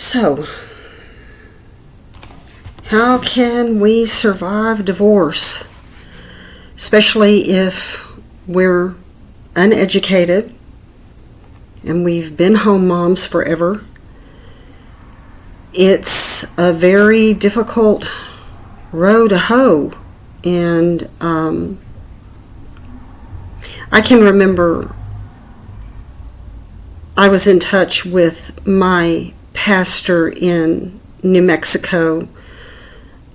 So, how can we survive divorce? Especially if we're uneducated and we've been home moms forever. It's a very difficult row to hoe. And I can remember I was in touch with my pastor in New Mexico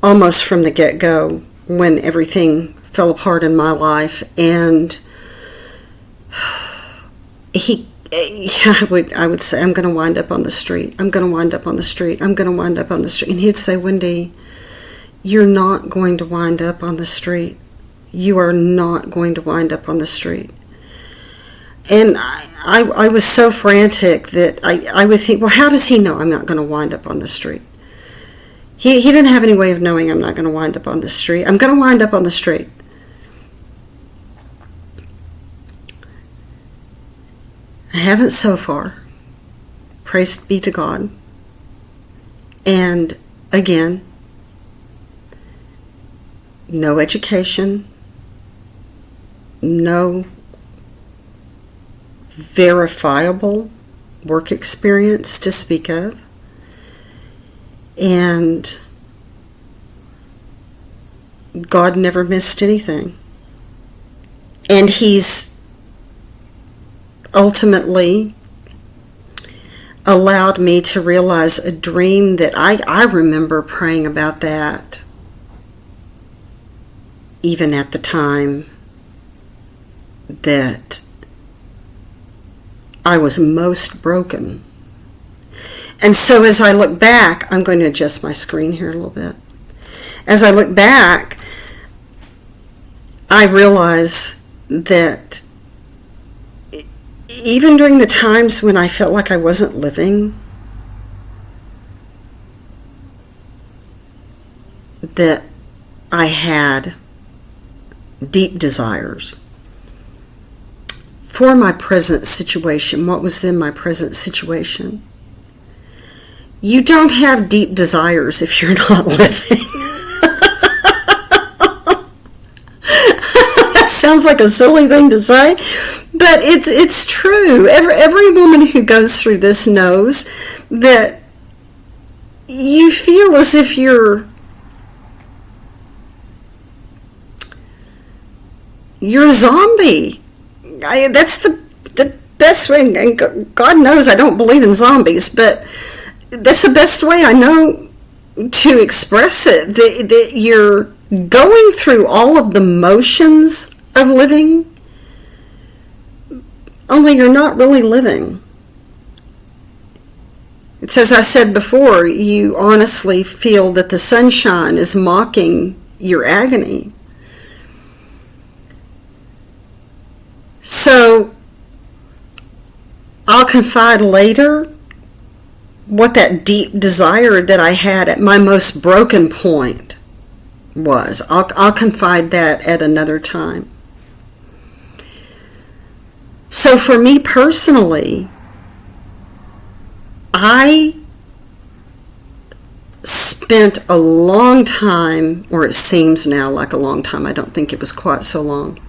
almost from the get-go when everything fell apart in my life, and I would say, I'm going to wind up on the street. I'm going to wind up on the street. I'm going to wind up on the street. And he'd say, Wendy, you're not going to wind up on the street. You are not going to wind up on the street. And I was so frantic that I would think, well, how does he know I'm not going to wind up on the street? He didn't have any way of knowing I'm not going to wind up on the street. I'm going to wind up on the street. I haven't so far. Praise be to God. And again, no education, no verifiable work experience to speak of, and God never missed anything. And He's ultimately allowed me to realize a dream that I remember praying about that even at the time that I was most broken. And so as I look back, I'm going to adjust my screen here a little bit. As I look back, I realize that even during the times when I felt like I wasn't living, that I had deep desires for my present situation. What was in my present situation? You don't have deep desires if you're not living. That sounds like a silly thing to say, but it's true. Every woman who goes through this knows that you feel as if you're a zombie. That's the best way, and God knows I don't believe in zombies, but that's the best way I know to express it, that you're going through all of the motions of living, only you're not really living. It's as I said before, you honestly feel that the sunshine is mocking your agony. So, I'll confide later what that deep desire that I had at my most broken point was. I'll confide that at another time. So for me personally, I spent a long time, or it seems now like a long time, I don't think it was quite so long,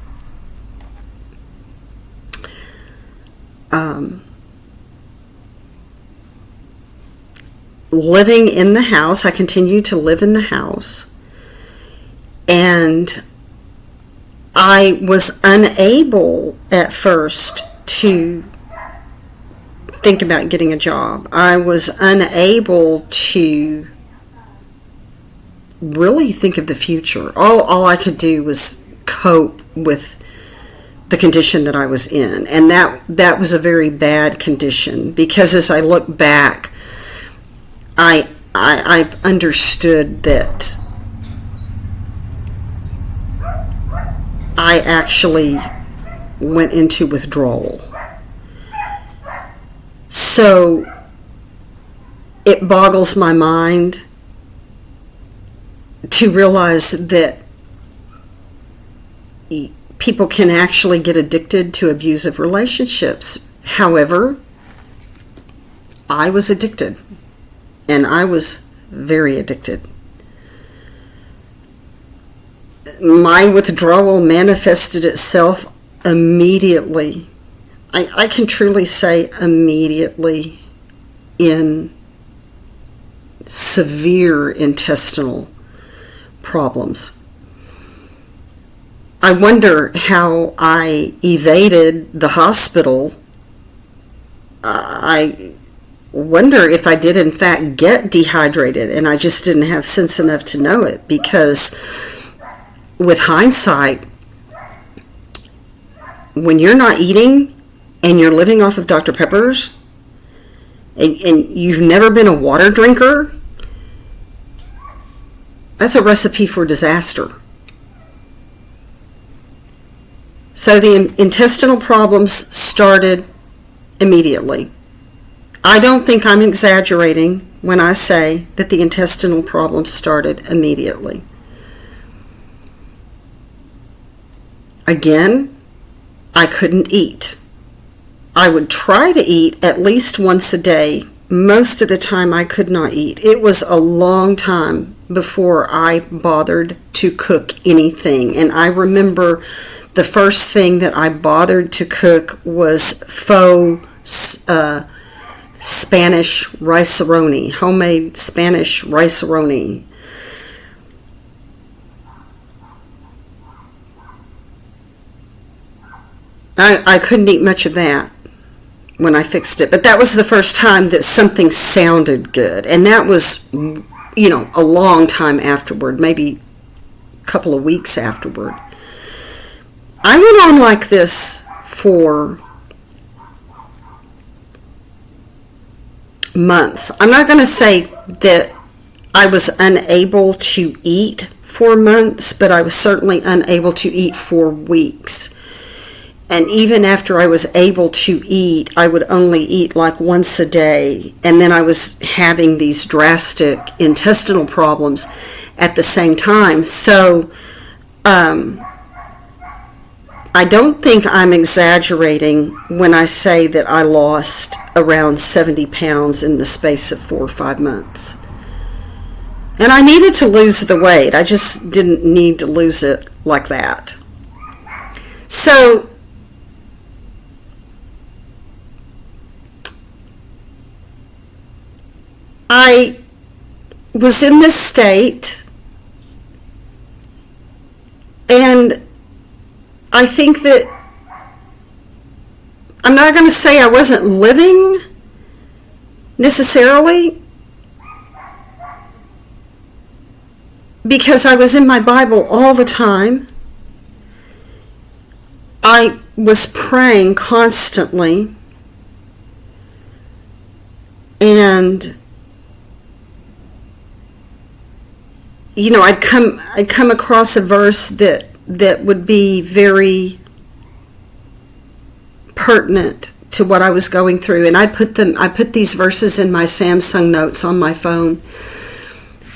living in the house. I continued to live in the house, and I was unable at first to think about getting a job. I was unable to really think of the future. All I could do was cope with the condition that I was in, and that was a very bad condition, because as I look back, I've understood that I actually went into withdrawal. So it boggles my mind to realize that people can actually get addicted to abusive relationships. However, I was addicted. and I was very addicted. My withdrawal manifested itself immediately. I can truly say immediately, in severe intestinal problems. I wonder how I evaded the hospital. I wonder if I did in fact get dehydrated and I just didn't have sense enough to know it, because with hindsight, when you're not eating and you're living off of Dr. Peppers and you've never been a water drinker, that's a recipe for disaster. So the intestinal problems started immediately. I don't think I'm exaggerating when I say that the intestinal problems started immediately. Again, I couldn't eat. I would try to eat at least once a day. Most of the time I could not eat. It was a long time before I bothered to cook anything. And I remember the first thing that I bothered to cook was faux Spanish rice-a-roni, homemade Spanish rice-a-roni. I couldn't eat much of that when I fixed it, but that was the first time that something sounded good, and that was, a long time afterward, maybe a couple of weeks afterward. I went on like this for months. I'm not going to say that I was unable to eat for months, but I was certainly unable to eat for weeks. And even after I was able to eat, I would only eat like once a day. And then I was having these drastic intestinal problems at the same time. So I don't think I'm exaggerating when I say that I lost around 70 pounds in the space of 4 or 5 months. And I needed to lose the weight. I just didn't need to lose it like that. So I was in this state, and I think that I'm not going to say I wasn't living necessarily, because I was in my Bible all the time. I was praying constantly, and I'd come across a verse that would be very pertinent to what I was going through, and I put these verses in my Samsung notes on my phone.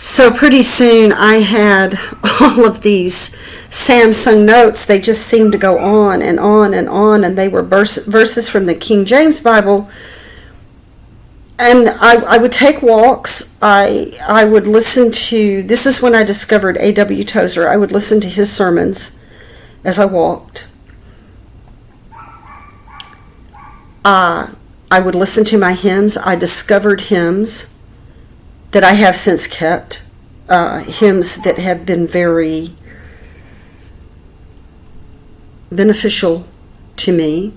So pretty soon I had all of these Samsung notes. They just seemed to go on and on and on, and they were verses from the King James Bible. And I would take walks. I would listen to, this is when I discovered A.W. Tozer. I would listen to his sermons as I walked. I would listen to my hymns. I discovered hymns that I have since kept, hymns that have been very beneficial to me.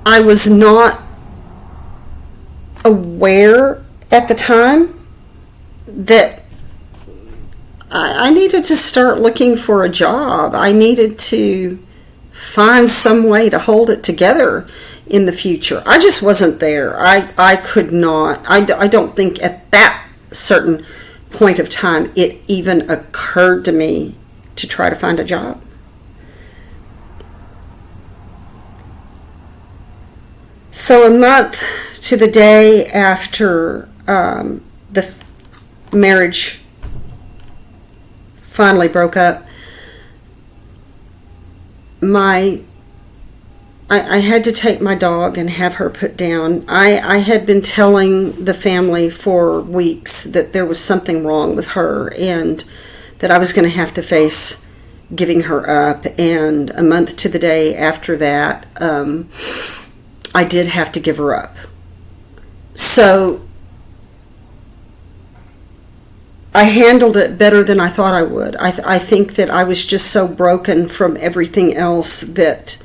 I was not aware at the time that I needed to start looking for a job. I needed to find some way to hold it together in the future. I just wasn't there. I could not. I don't think at that certain point of time it even occurred to me to try to find a job. So a month to the day after the marriage finally broke up, my I had to take my dog and have her put down. I had been telling the family for weeks that there was something wrong with her and that I was going to have to face giving her up. And a month to the day after that, I did have to give her up. So I handled it better than I thought I would. I think that I was just so broken from everything else that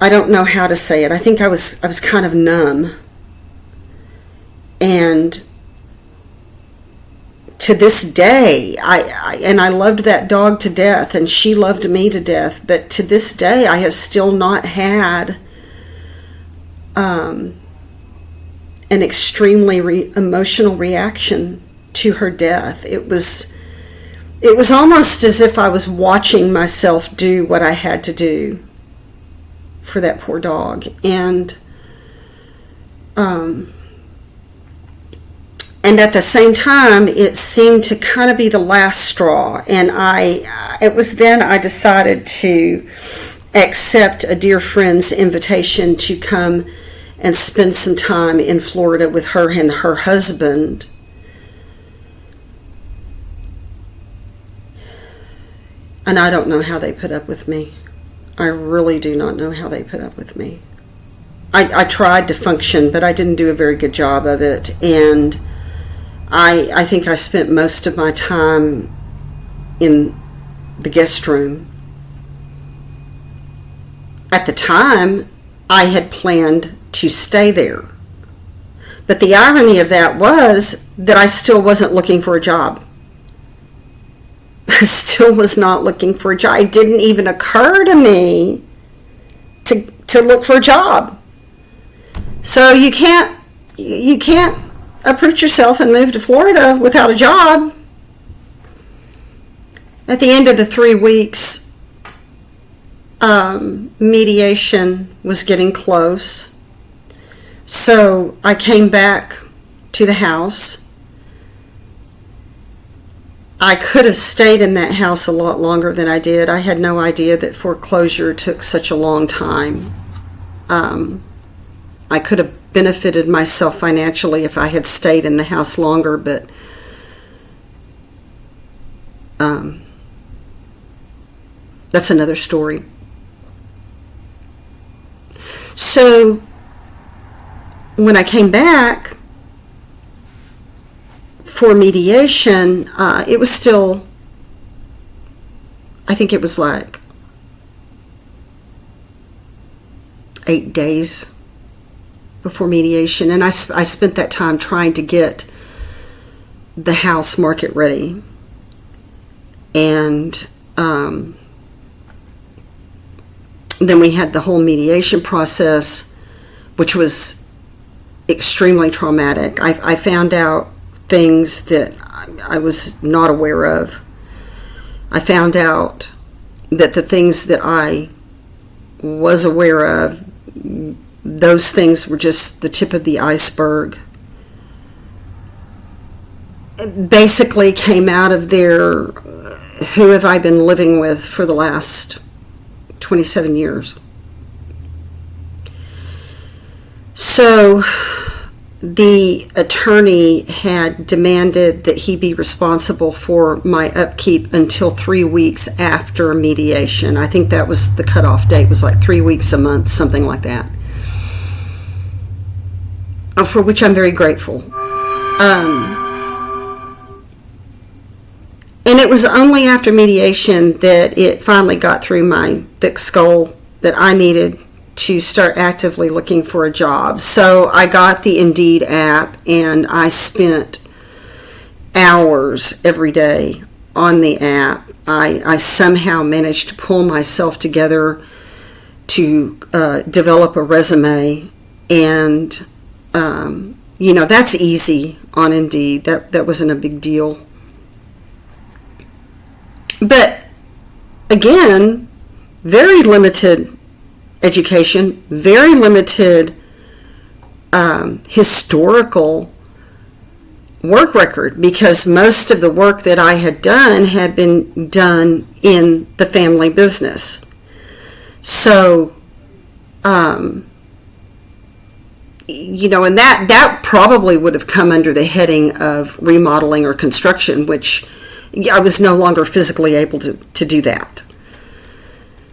I don't know how to say it. I think I was kind of numb. And to this day, I loved that dog to death, and she loved me to death. But to this day, I have still not had an extremely emotional reaction to her death. It was almost as if I was watching myself do what I had to do for that poor dog. And at the same time, it seemed to kind of be the last straw. And it was then I decided to accept a dear friend's invitation to come and spend some time in Florida with her and her husband. And I don't know how they put up with me. I really do not know how they put up with me. I tried to function, but I didn't do a very good job of it. And I think I spent most of my time in the guest room. At the time, I had planned to stay there. But the irony of that was that I still wasn't looking for a job. I still was not looking for a job. It didn't even occur to me to look for a job. So you can't uproot yourself and move to Florida without a job. At the end of the 3 weeks, mediation was getting close. So I came back to the house. I could have stayed in that house a lot longer than I did. I had no idea that foreclosure took such a long time. I could have benefited myself financially if I had stayed in the house longer, but that's another story. So when I came back for mediation, it was still, I think it was like 8 days before mediation, and I spent that time trying to get the house market ready. And then we had the whole mediation process, which was extremely traumatic. I found out things that I was not aware of. I found out that the things that I was aware of, those things were just the tip of the iceberg. It basically came out of their, who have I been living with for the last 27 years. So the attorney had demanded that he be responsible for my upkeep until 3 weeks after mediation. I think that was the cutoff date, was like 3 weeks a month, something like that. For which I'm very grateful. And it was only after mediation that it finally got through my thick skull that I needed to start actively looking for a job. So I got the Indeed app, and I spent hours every day on the app. I somehow managed to pull myself together to develop a resume, and that's easy on Indeed. That wasn't a big deal. But again, very limited education, very limited historical work record, because most of the work that I had done had been done in the family business. So, and that probably would have come under the heading of remodeling or construction, which I was no longer physically able to do that.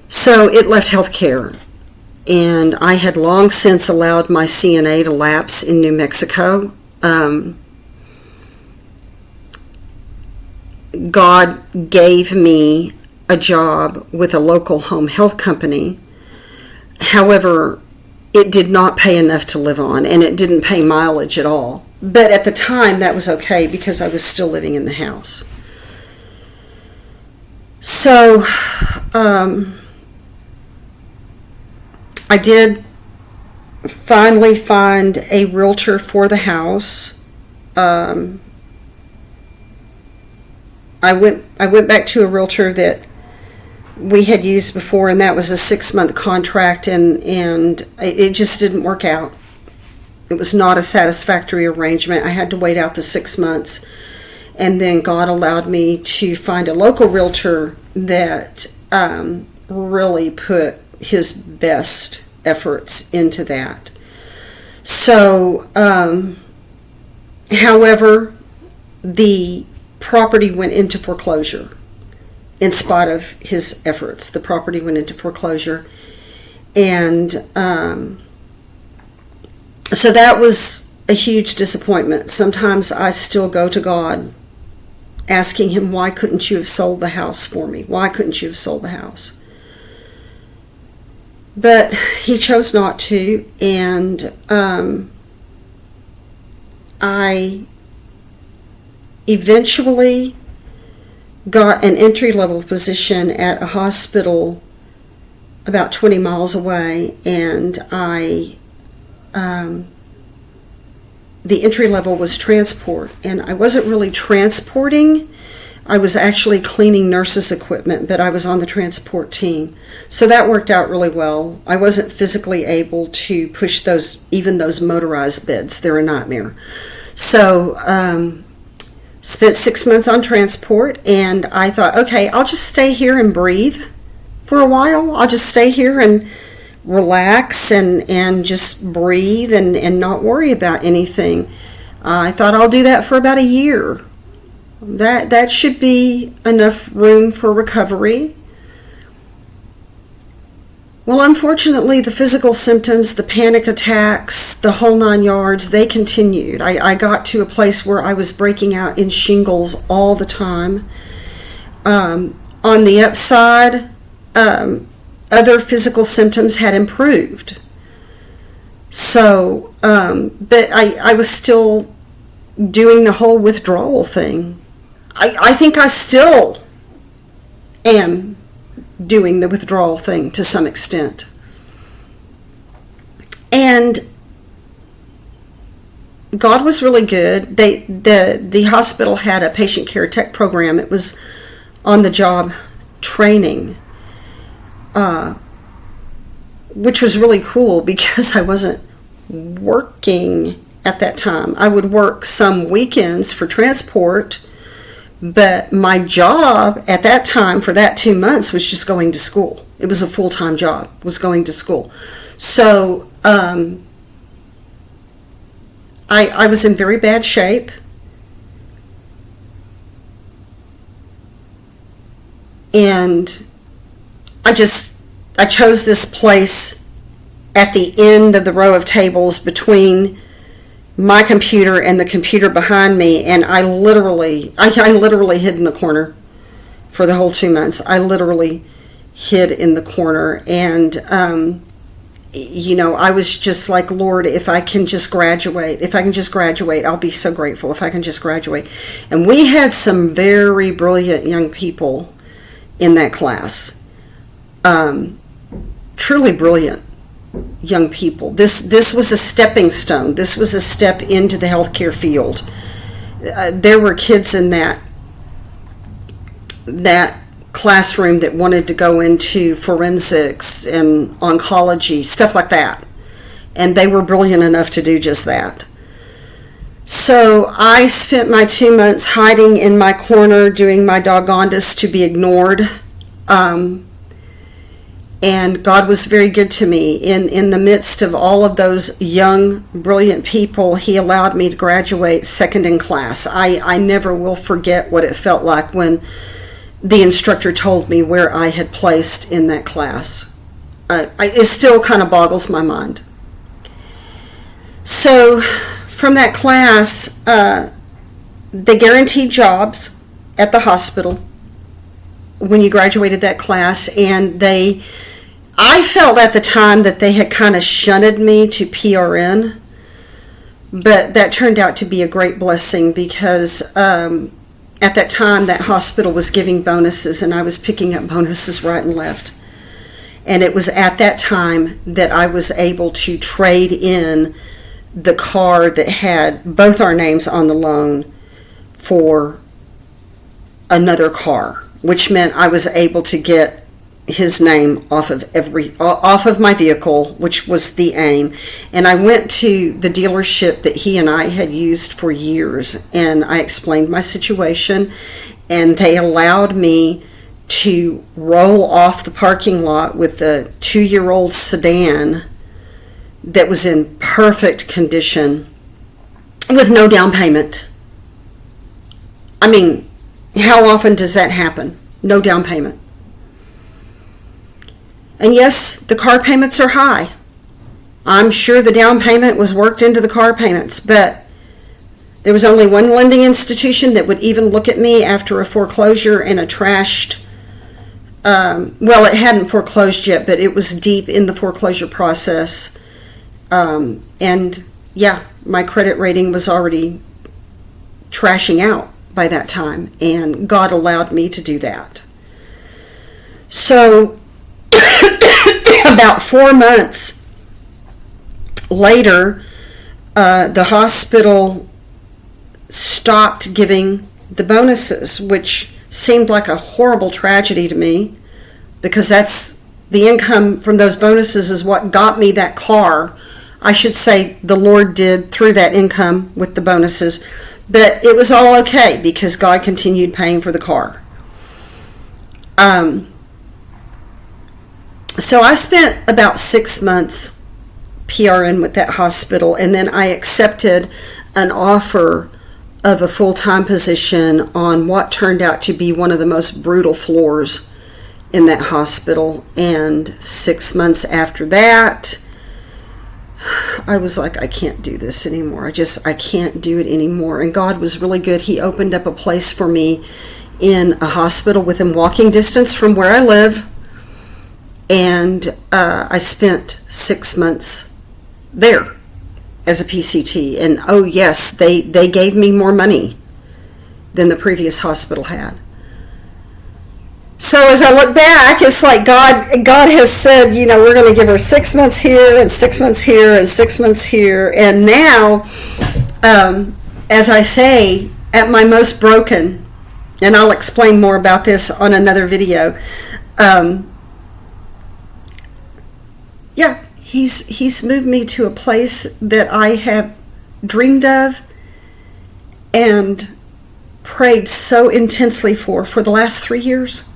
So it left healthcare, and I had long since allowed my CNA to lapse in New Mexico. God gave me a job with a local home health company. However, it did not pay enough to live on, and it didn't pay mileage at all. But at the time, that was okay because I was still living in the house. So, I did finally find a realtor for the house. I went back to a realtor that we had used before, and that was a 6-month contract, and it just didn't work out. It was not a satisfactory arrangement. I had to wait out the 6 months, and then God allowed me to find a local realtor that really put his best efforts into that. So, however, the property went into foreclosure. In spite of his efforts, the property went into foreclosure. And so that was a huge disappointment. Sometimes I still go to God asking him, why couldn't you have sold the house for me? Why couldn't you have sold the house? But he chose not to, and I eventually got an entry-level position at a hospital about 20 miles away, and the entry level was transport, and I wasn't really transporting. I was actually cleaning nurses' equipment, but I was on the transport team. So that worked out really well. I wasn't physically able to push even those motorized beds. They're a nightmare. So, spent 6 months on transport, and I thought, okay, I'll just stay here and breathe for a while. I'll just stay here and relax and just breathe and not worry about anything. I thought I'll do that for about a year. That should be enough room for recovery. Well, unfortunately, the physical symptoms, the panic attacks, the whole 9 yards, they continued. I got to a place where I was breaking out in shingles all the time. On the upside, other physical symptoms had improved. So, but I was still doing the whole withdrawal thing. I think I still am doing the withdrawal thing to some extent. And God was really good. The hospital had a patient care tech program. It was on the job training, which was really cool because I wasn't working at that time. I would work some weekends for transport, but my job at that time for that 2 months was just going to school. It was a full-time job, was going to school. So I was in very bad shape. And I chose this place at the end of the row of tables between my computer and the computer behind me, and I literally hid in the corner for the whole 2 months. I literally hid in the corner, and I was just like, Lord, if I can just graduate, I'll be so grateful if I can just graduate. And we had some very brilliant young people in that class, truly brilliant young people. This was a stepping stone. This was a step into the healthcare field. There were kids in that classroom that wanted to go into forensics and oncology, stuff like that. And they were brilliant enough to do just that. So I spent my 2 months hiding in my corner, doing my doggonedest to be ignored. And God was very good to me. In the midst of all of those young, brilliant people, He allowed me to graduate second in class. I never will forget what it felt like when the instructor told me where I had placed in that class. It still kind of boggles my mind. So from that class, they guaranteed jobs at the hospital when you graduated that class, and I felt at the time that they had kind of shunted me to PRN, but that turned out to be a great blessing because at that time that hospital was giving bonuses, and I was picking up bonuses right and left. And it was at that time that I was able to trade in the car that had both our names on the loan for another car, which meant I was able to get his name off of my vehicle, which was the aim. And I went to the dealership that he and I had used for years, and I explained my situation, and they allowed me to roll off the parking lot with a 2-year-old sedan that was in perfect condition with no down payment. I mean, how often does that happen? No down payment. And yes, the car payments are high. I'm sure the down payment was worked into the car payments, but there was only one lending institution that would even look at me after a foreclosure and a trashed, well, it hadn't foreclosed yet, but it was deep in the foreclosure process. And yeah, my credit rating was already trashing out by that time, and God allowed me to do that. So about 4 months later, the hospital stopped giving the bonuses, which seemed like a horrible tragedy to me, because that's the income from those bonuses is what got me that car. I should say the Lord did through that income with the bonuses, but it was all okay because God continued paying for the car. So I spent about 6 months PRN with that hospital, and then I accepted an offer of a full-time position on what turned out to be one of the most brutal floors in that hospital. And 6 months after that, I was like, I can't do this anymore. I can't do it anymore. And God was really good. He opened up a place for me in a hospital within walking distance from where I live. And I spent 6 months there as a PCT. And oh yes, they gave me more money than the previous hospital had. So as I look back, it's like God has said, you know, we're going to give her 6 months here and 6 months here and 6 months here. And now, as I say, at my most broken, and I'll explain more about this on another video, yeah, he's moved me to a place that I have dreamed of and prayed so intensely for the last 3 years.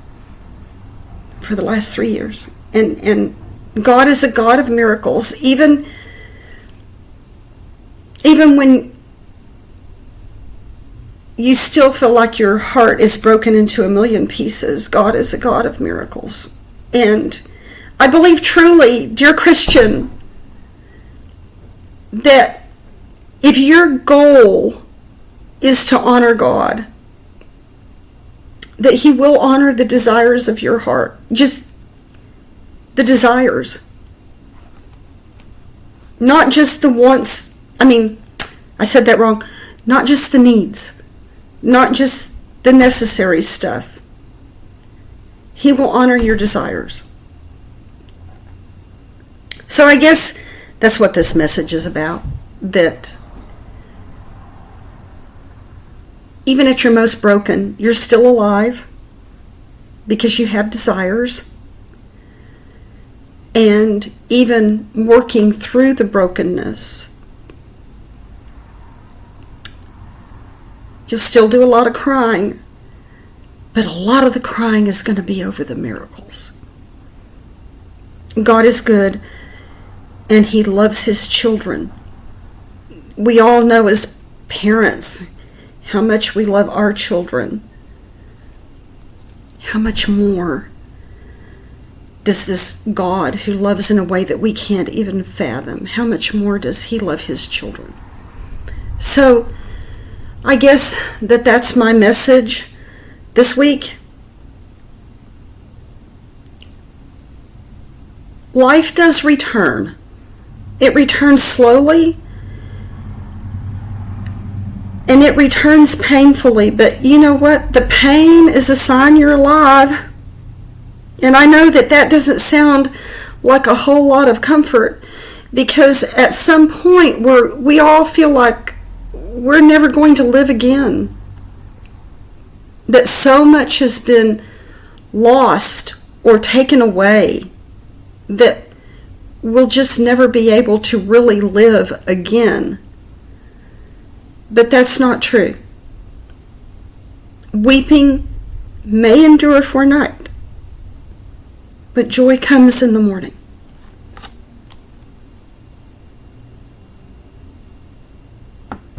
For the last 3 years. And God is a God of miracles. Even when you still feel like your heart is broken into a million pieces, God is a God of miracles. And I believe truly, dear Christian, that if your goal is to honor God, that He will honor the desires of your heart. Just the desires. Not just the wants. I said that wrong. Not just the needs. Not just the necessary stuff. He will honor your desires. So I guess that's what this message is about. That even at your most broken, you're still alive because you have desires. And even working through the brokenness, You'll still do a lot of crying, but a lot of the crying is going to be over the miracles. God is good, and He loves His children. We all know as parents how much we love our children. How much more does this God, who loves in a way that we can't even fathom, how much more does He love His children? So I guess that's my message this week. Life does return. It returns slowly, and it returns painfully. But you know what? The pain is a sign you're alive. And I know that doesn't sound like a whole lot of comfort, because at some point we all feel like we're never going to live again. That so much has been lost or taken away that we'll just never be able to really live again. But that's not true. Weeping may endure for a night, but joy comes in the morning.